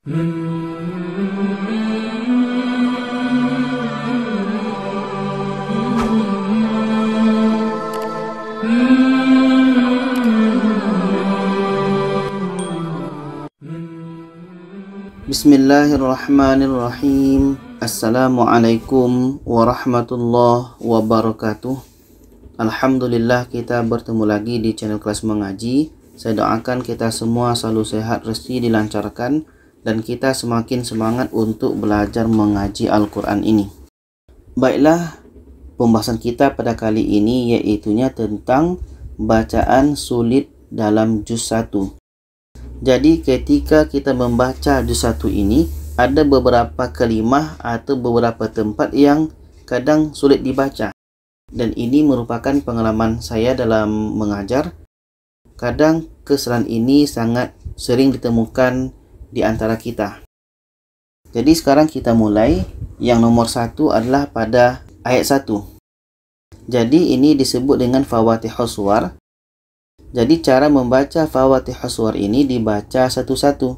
Bismillahirrahmanirrahim. Assalamualaikum warahmatullahi wabarakatuh. Alhamdulillah, kita bertemu lagi di channel Kelas Mengaji. Saya doakan kita semua selalu sehat, rezeki dilancarkan, dan kita semakin semangat untuk belajar mengaji Al-Quran ini. Baiklah, pembahasan kita pada kali ini iaitunya tentang bacaan sulit dalam juz 1. Jadi ketika kita membaca juz 1 ini, ada beberapa kalimah atau beberapa tempat yang kadang sulit dibaca. Dan ini merupakan pengalaman saya dalam mengajar. Kadang kesalahan ini sangat sering ditemukan di antara kita. Jadi sekarang kita mulai. Yang nomor 1 adalah pada ayat 1. Jadi ini disebut dengan Fawatihus Suwar. Jadi cara membaca Fawatihus Suwar ini dibaca satu-satu.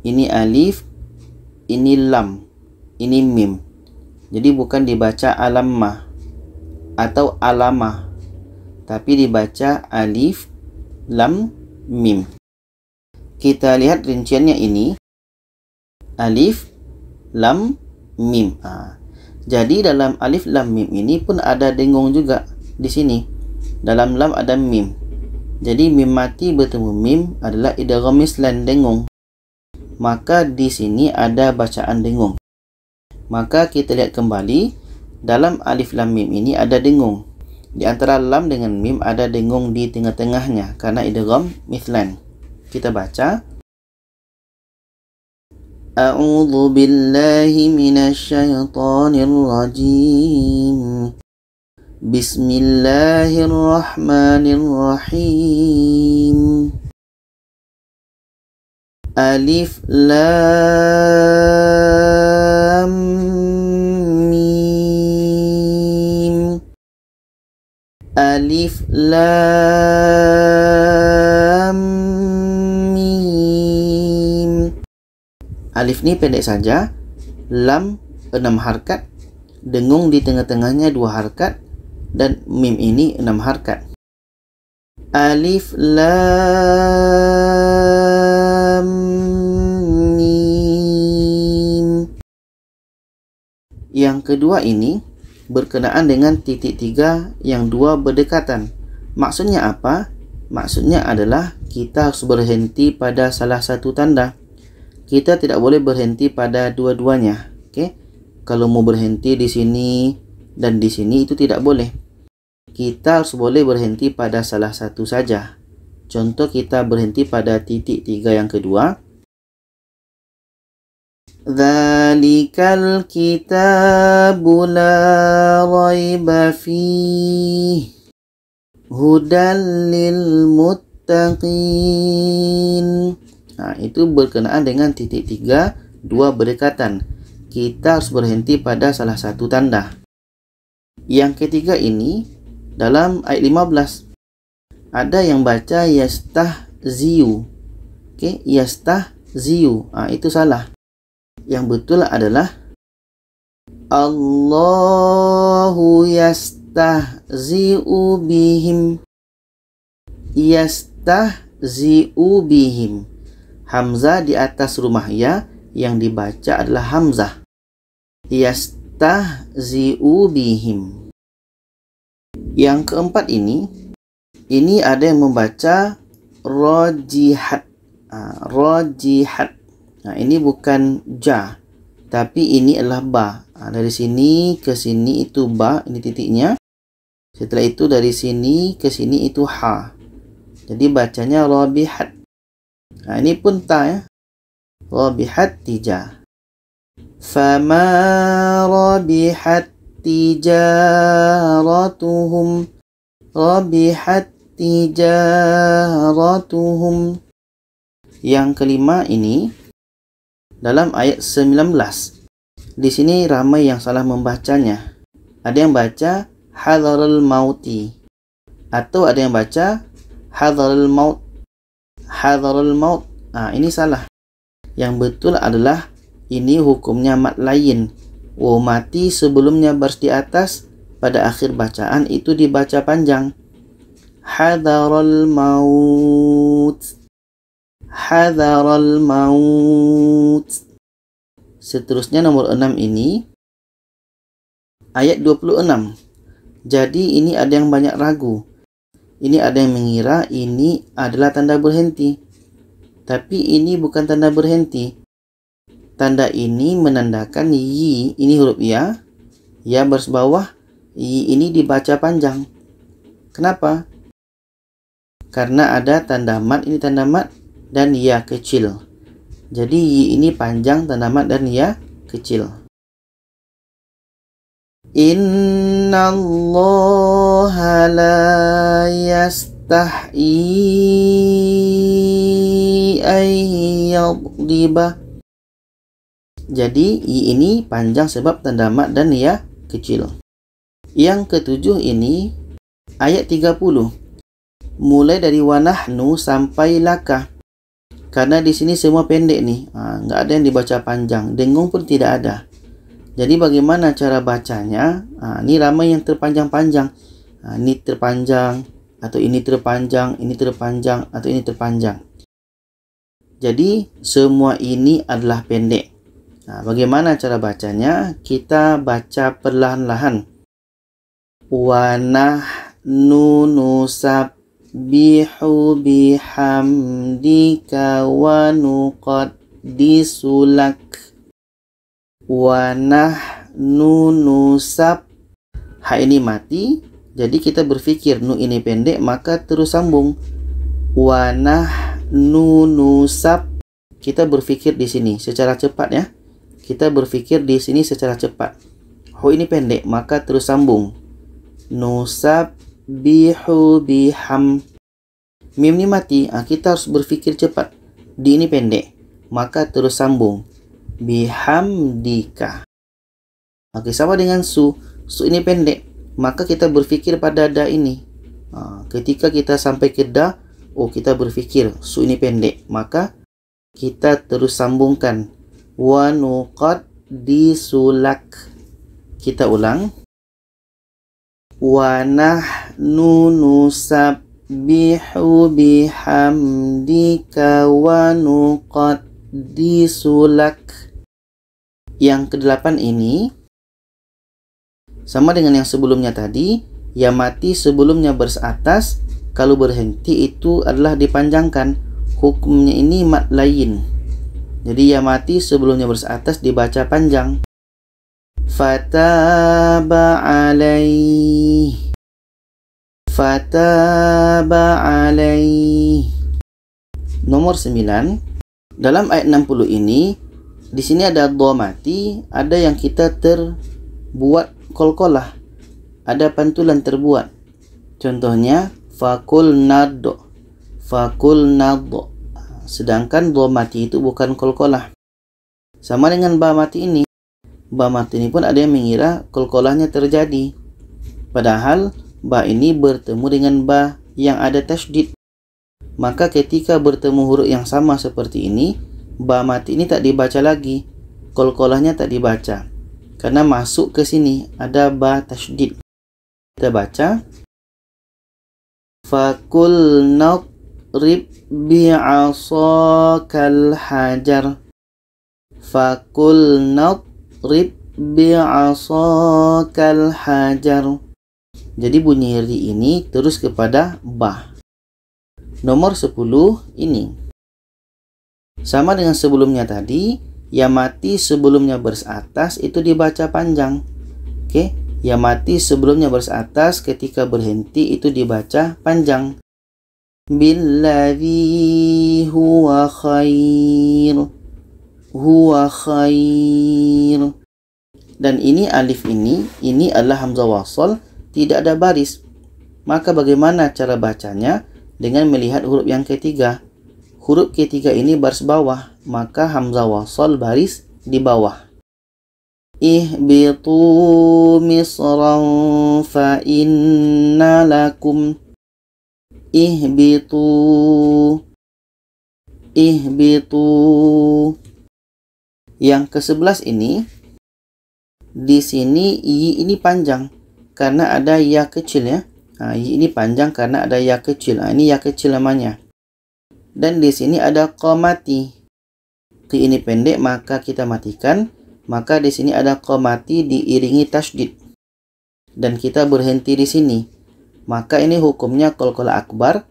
Ini alif, ini lam, ini mim. Jadi bukan dibaca alammah atau alamah, tapi dibaca alif, lam, mim. Kita lihat rinciannya ini. Alif, lam, mim. Jadi dalam alif, lam, mim ini pun ada dengung juga di sini. Dalam lam ada mim. Jadi mim mati bertemu mim adalah idgham mislan, dengung. Maka di sini ada bacaan dengung. Maka kita lihat kembali, dalam alif, lam, mim ini ada dengung. Di antara lam dengan mim ada dengung di tengah-tengahnya karena idgham mislan. Kita baca. A'udzu billahi minasyaitonir rajim. Bismillahirrahmanirrahim. Alif lam mim. Alif lam mim. Alif ni pendek saja. Lam 6 harkat. Dengung di tengah-tengahnya 2 harkat. Dan mim ini 6 harkat. Alif lam mim. Yang kedua ini berkenaan dengan titik 3 yang 2 berdekatan. Maksudnya apa? Maksudnya adalah kita harus berhenti pada salah satu tanda. Kita tidak boleh berhenti pada dua-duanya. Okey? Kalau mau berhenti di sini dan di sini itu tidak boleh. Kita harus boleh berhenti pada salah satu saja. Contoh, kita berhenti pada titik 3 yang kedua. Dzalikal kitabu la raiba fihi hudal lil muttaqin. Itu berkenaan dengan titik 3, 2 berdekatan. Kita harus berhenti pada salah satu tanda. Yang ketiga ini dalam ayat 15. Ada yang baca yastahziu. Okey, yastahziu. Itu salah. Yang betul adalah Allahu yastahzi'u bihim. Yastahzi'u bihim. Hamzah di atas rumah ya, yang dibaca adalah hamzah. Yastahzi'u bihim. Yang keempat ini ada yang membaca rajihat. Rajihat. Ini bukan ja, tapi ini adalah ba. Dari sini ke sini itu ba, ini titiknya. Setelah itu dari sini ke sini itu ha. Jadi bacanya rabihat. Ini pun ta ya. Rabihat tija. Fama rabihat tijaratuhum. Rabihat tijaratuhum. Yang kelima ini dalam ayat 19. Di sini ramai yang salah membacanya. Ada yang baca hadarul mauti, atau ada yang baca hadarul maut. Hadarul maut. Ini salah. Yang betul adalah ini hukumnya mat lain. Mati sebelumnya baris di atas, pada akhir bacaan itu dibaca panjang. Hadaral maut. Hadaral maut. Seterusnya nomor 6 ini ayat 26. Jadi ini ada yang banyak ragu. Ini ada yang mengira ini adalah tanda berhenti. Tapi ini bukan tanda berhenti. Tanda ini menandakan yi, ini huruf ya. Ya baris bawah, yi ini dibaca panjang. Kenapa? Karena ada tanda mat, ini tanda mat, dan ya kecil. Jadi yi ini panjang, tanda mat, dan ya kecil. Inna Allaha la yastahyi ay yadriba. Jadi i ini panjang sebab tanda mat dan ya kecil. Yang ketujuh ini ayat 30. Mulai dari wanahnu sampai laka. Karena di sini semua pendek nih, nggak ada yang dibaca panjang. Dengung pun tidak ada. Jadi bagaimana cara bacanya? Ini ramai yang terpanjang-panjang. Ini terpanjang, atau ini terpanjang, ini terpanjang, atau ini terpanjang. Jadi semua ini adalah pendek. Bagaimana cara bacanya? Kita baca perlahan-lahan. Wa nahnu nusabbihu bihamdika wa nuqaddisu lak. Wa nahnu nusab. Ha ini mati, jadi kita berpikir nu ini pendek, maka terus sambung. Wa nahnu nusab. Kita berpikir di sini secara cepat ya. Kita berpikir di sini secara cepat. Hu ini pendek, maka terus sambung. Nusabbihu biham. Mim ini mati, kita harus berpikir cepat. Di ini pendek, maka terus sambung. Bihamdika. Oke, sama dengan su. Su ini pendek, maka kita berpikir pada da ini. Ketika kita sampai ke da, kita berpikir su ini pendek, maka kita terus sambungkan. Wa nuqaddisu lak. Kita ulang. Wa nahnu nusabbihu bihamdika wa nuqaddisu lak. Yang ke-8 ini sama dengan yang sebelumnya tadi. Ya mati sebelumnya baris atas, kalau berhenti itu adalah dipanjangkan. Hukumnya ini mat lain. Jadi ya mati sebelumnya baris atas dibaca panjang. Fataba alaih. Fataba alaih. Nomor 9. Dalam ayat 60 ini, di sini ada dha mati, ada yang kita terbuat qalqalah, ada pantulan terbuat. Contohnya fakul naddo, fakul naddo. Sedangkan dha mati itu bukan qalqalah. Sama dengan ba mati ini. Ba mati ini pun ada yang mengira qalqalahnya terjadi. Padahal ba ini bertemu dengan ba yang ada tasydid. Maka ketika bertemu huruf yang sama seperti ini, ba mati ini tak dibaca lagi, qalqalahnya tak dibaca, karena masuk ke sini ada ba tasydid. Kita baca fakul nadrib bi'asakal hajar. Fakul nadrib bi'asakal hajar. Jadi bunyi ri ini terus kepada ba. Nomor 10 ini sama dengan sebelumnya tadi. Ya mati sebelumnya baris atas itu dibaca panjang. Oke, ya mati sebelumnya baris atas, ketika berhenti itu dibaca panjang. Billadzi huwa khair. Huwa khair. Dan ini alif ini adalah hamzah wasal, tidak ada baris. Maka bagaimana cara bacanya? Dengan melihat huruf yang ketiga. Huruf ketiga ini baris bawah, maka hamzah wasal baris di bawah. Ihbitu misran fa inna lakum. Ihbitu. Ihbitu. Yang ke-11 ini, di sini yi ini panjang karena ada ya kecil ya. Y ini panjang karena ada ya kecil. Ini ya kecil namanya. Dan di sini ada qamati. Qi ini pendek maka kita matikan. Maka di sini ada qamati diiringi tasydid. Dan kita berhenti di sini. Maka ini hukumnya qalqalah akbar.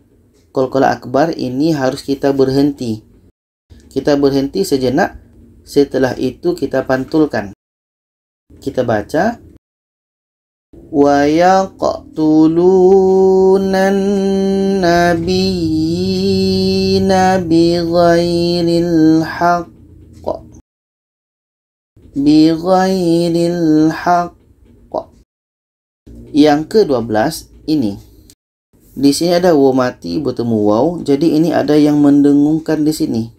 Qalqalah akbar ini harus kita berhenti. Kita berhenti sejenak. Setelah itu kita pantulkan. Kita baca. Wa yaqtulunan nabiyina bighairil haqq. Bighairil haqq. Yang ke-12 ini. Di sini ada waw mati bertemu waw, jadi ini ada yang mendengungkan di sini.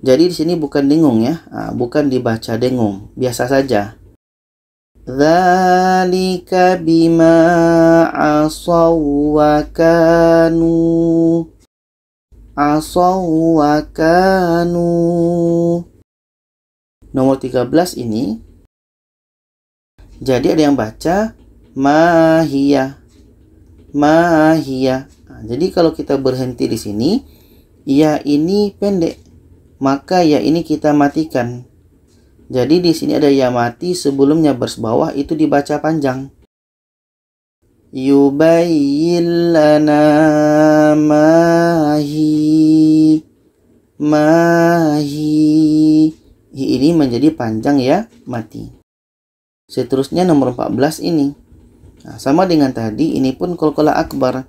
Jadi di sini bukan dengung ya, bukan dibaca dengung, biasa saja. Dzalika bima asaw wa kanu Nomor 13 ini. Jadi ada yang baca mahiyah. Jadi kalau kita berhenti di sini, ya ini pendek. Maka ya ini kita matikan. Jadi di sini ada ya mati sebelumnya baris bawah itu dibaca panjang. Yubayyin lana mahi. Hi ini menjadi panjang ya mati. Seterusnya nomor 14 ini. Sama dengan tadi, ini pun qalqalah akbar.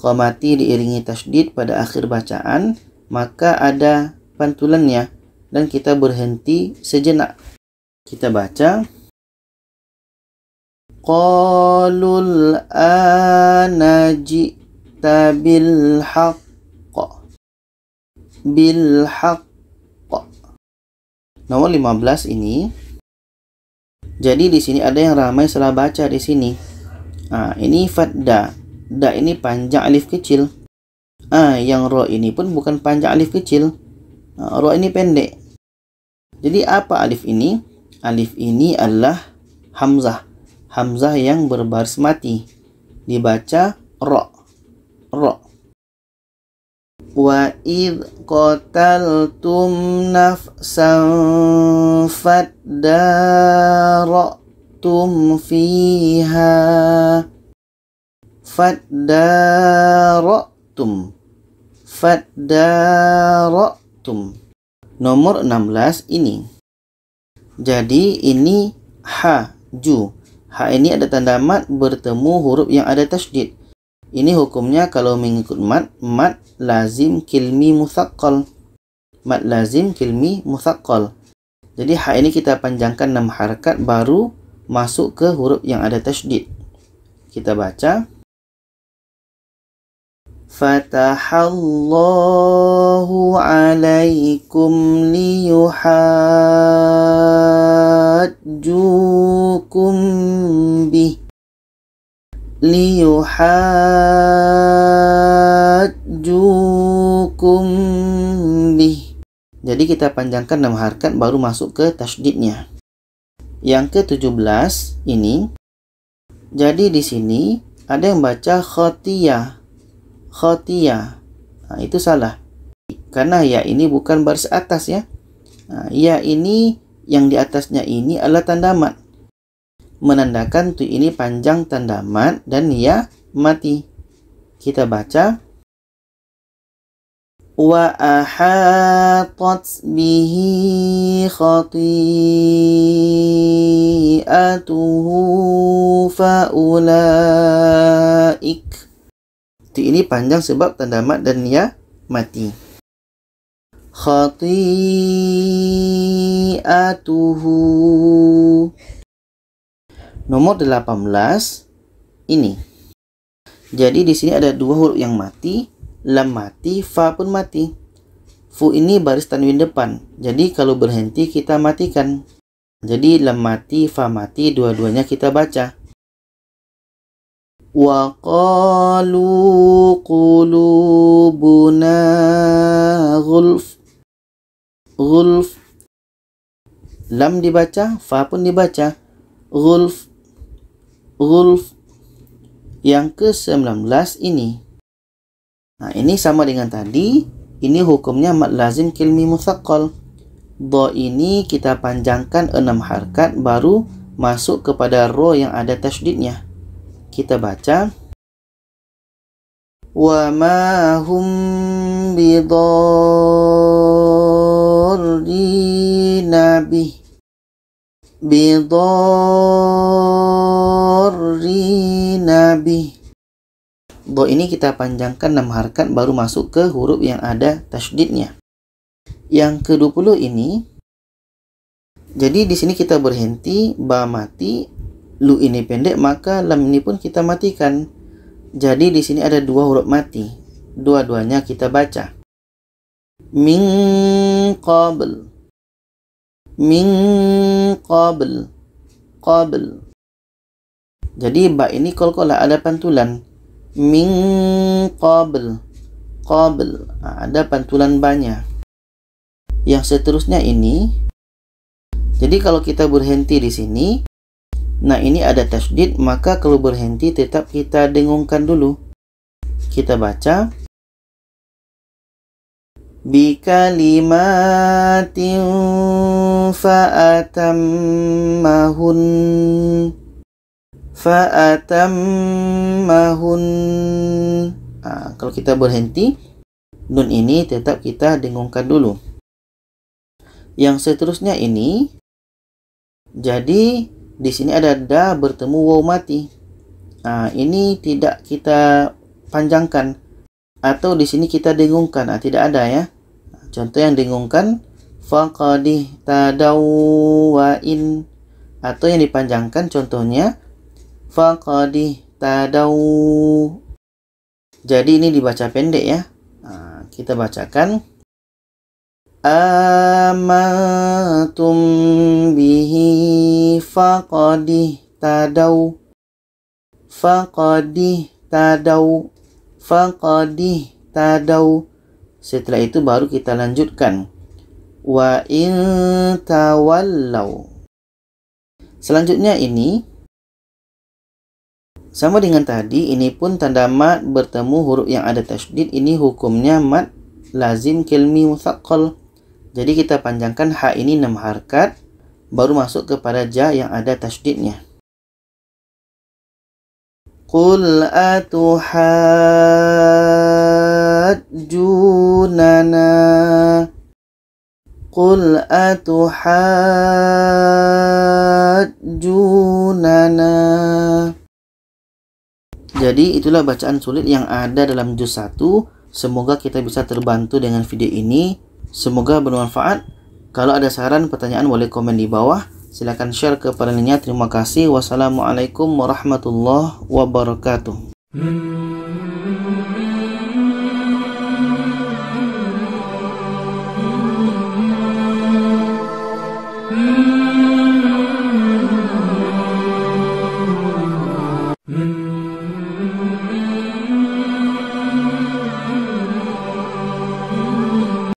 Qamati diiringi tasydid pada akhir bacaan, maka ada pantulannya dan kita berhenti sejenak. Kita baca. Qalul ana ji'ta bil haqq. Nomor 15 ini. Jadi di sini ada yang ramai salah baca di sini. Ini fadda. Da ini panjang alif kecil. Yang ro ini pun bukan panjang alif kecil. Ro ini pendek. Jadi apa alif ini? Alif ini adalah hamzah. Hamzah yang berbaris mati. Dibaca ro. Wa idh qataltum nafsan faddaratum fiha. Faddaratum. Nomor 16 ini. Jadi ini ha, ju. Ha ini ada tanda mat bertemu huruf yang ada tasydid. Ini hukumnya kalau mengikut mat lazim kilmi mutsaqqal. Mat lazim kilmi mutsaqqal. Jadi ha ini kita panjangkan 6 harakat baru masuk ke huruf yang ada tasydid. Kita baca. Fatahallahu alaikum liyuhajjukum bih. Jadi kita panjangkan 6 harakat baru masuk ke tasydidnya. Yang ke-17 ini. Jadi di sini ada yang baca khotiyah. Itu salah. Karena ya ini bukan baris atas ya. Ya ini yang di atasnya ini adalah tanda mat. Menandakan tu ini panjang tanda mat dan ya mati. Kita baca. Wa ahatat bihi khati'atuhu faulaik. Ini panjang sebab tanda mat dan ya mati. Khati'atuhu. Nomor 18 ini. Jadi di sini ada 2 huruf yang mati, lam mati, fa pun mati. Fu ini baris tanwin depan. Jadi kalau berhenti kita matikan. Jadi lam mati, fa mati, dua-duanya kita baca. Wa qalu qulubuna ghulf. Lam dibaca, fa pun dibaca. Ghulf, ghulf. Yang ke-19 ini. Nah, ini sama dengan tadi. Ini hukumnya mad lazim kilmi mutsaqqal. Dha ini kita panjangkan 6 harakat baru masuk kepada ro yang ada tasydidnya. Kita baca wa ma hum bidarrina bih. Dha ini kita panjangkan 6 harakat baru masuk ke huruf yang ada tasydidnya. Yang ke-20 ini, jadi di sini kita berhenti, ba mati, lu ini pendek, maka lam ini pun kita matikan. Jadi di sini ada 2 huruf mati. Dua-duanya kita baca. Min qabl. Min qabl. Qabl. Jadi ba ini qalqalah, ada pantulan. Min qabl. Qabl. Ada pantulan banyak. Yang seterusnya ini, jadi kalau kita berhenti di sini, nah ini ada tasydid, maka kalau berhenti tetap kita dengungkan dulu. Kita baca bi kalimatin fa'atammahun. Kalau kita berhenti, nun ini tetap kita dengungkan dulu. Yang seterusnya ini, jadi di sini ada da bertemu waw mati. Ini tidak kita panjangkan, atau di sini kita dengungkan. Tidak ada ya. Contoh yang dengungkan faqadih tadaw wa in, atau yang dipanjangkan contohnya faqadih tadaw. Jadi ini dibaca pendek ya. Kita bacakan amantum bihi faqadih tadaw. Faqadih tadaw. Faqadih tadaw. Setelah itu baru kita lanjutkan wa in tawallaw. Selanjutnya ini sama dengan tadi, ini pun tanda mad bertemu huruf yang ada tasydid. Ini hukumnya mad lazim kilmi mutsaqqal. Jadi kita panjangkan ha ini 6 harakat baru masuk kepada ja yang ada tasydidnya. Qul atuhajjunana. Qul atuhajjunana. Jadi itulah bacaan sulit yang ada dalam juz 1. Semoga kita bisa terbantu dengan video ini. Semoga bermanfaat. Kalau ada saran, pertanyaan, boleh komen di bawah. Silakan share kepada lainnya. Terima kasih. Wassalamualaikum warahmatullahi wabarakatuh.